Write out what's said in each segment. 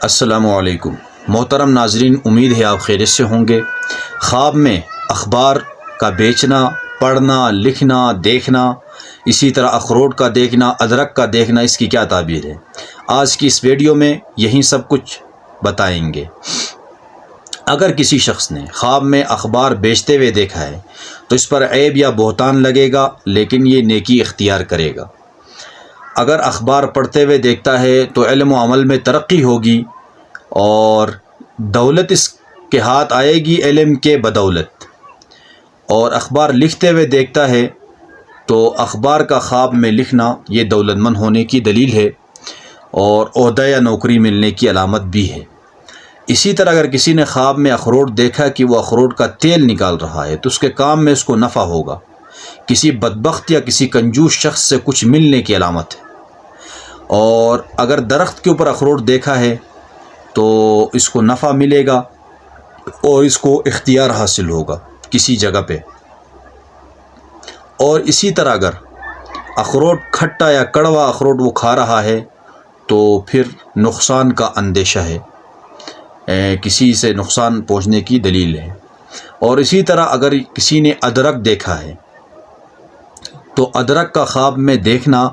السلام علیکم محترم ناظرین، امید ہے آپ خیریت سے ہوں گے۔ خواب میں اخبار کا بیچنا، پڑھنا، لکھنا، دیکھنا، اسی طرح اخروٹ کا دیکھنا، ادرک کا دیکھنا، اس کی کیا تعبیر ہے؟ آج کی اس ویڈیو میں یہی سب کچھ بتائیں گے۔ اگر کسی شخص نے خواب میں اخبار بیچتے ہوئے دیکھا ہے تو اس پر عیب یا بہتان لگے گا، لیکن یہ نیکی اختیار کرے گا۔ اگر اخبار پڑھتے ہوئے دیکھتا ہے تو علم و عمل میں ترقی ہوگی اور دولت اس کے ہاتھ آئے گی علم کے بدولت۔ اور اخبار لکھتے ہوئے دیکھتا ہے تو اخبار کا خواب میں لکھنا یہ دولت مند ہونے کی دلیل ہے اور عہدہ یا نوکری ملنے کی علامت بھی ہے۔ اسی طرح اگر کسی نے خواب میں اخروٹ دیکھا کہ وہ اخروٹ کا تیل نکال رہا ہے تو اس کے کام میں اس کو نفع ہوگا، کسی بدبخت یا کسی کنجوس شخص سے کچھ ملنے کی علامت ہے۔ اور اگر درخت کے اوپر اخروٹ دیکھا ہے تو اس کو نفع ملے گا اور اس کو اختیار حاصل ہوگا کسی جگہ پہ۔ اور اسی طرح اگر اخروٹ کھٹا یا کڑوا اخروٹ وہ کھا رہا ہے تو پھر نقصان کا اندیشہ ہے، کسی سے نقصان پہنچنے کی دلیل ہے۔ اور اسی طرح اگر کسی نے ادرک دیکھا ہے تو ادرک کا خواب میں دیکھنا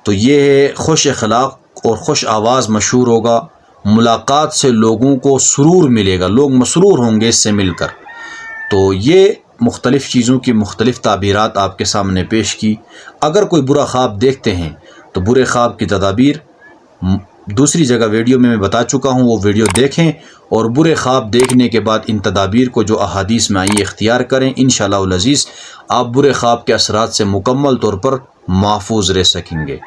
تو یہ خوش اخلاق اور خوش آواز مشہور ہوگا، ملاقات سے لوگوں کو سرور ملے گا، لوگ مسرور ہوں گے اس سے مل کر۔ تو یہ مختلف چیزوں کی مختلف تعبیرات آپ کے سامنے پیش کی۔ اگر کوئی برا خواب دیکھتے ہیں تو برے خواب کی تدابیر دوسری جگہ ویڈیو میں بتا چکا ہوں، وہ ویڈیو دیکھیں اور برے خواب دیکھنے کے بعد ان تدابیر کو جو احادیث میں آئی اختیار کریں۔ انشاءاللہ العزیز آپ برے خواب کے اثرات سے مکمل طور پر محفوظ رہ سکیں گے۔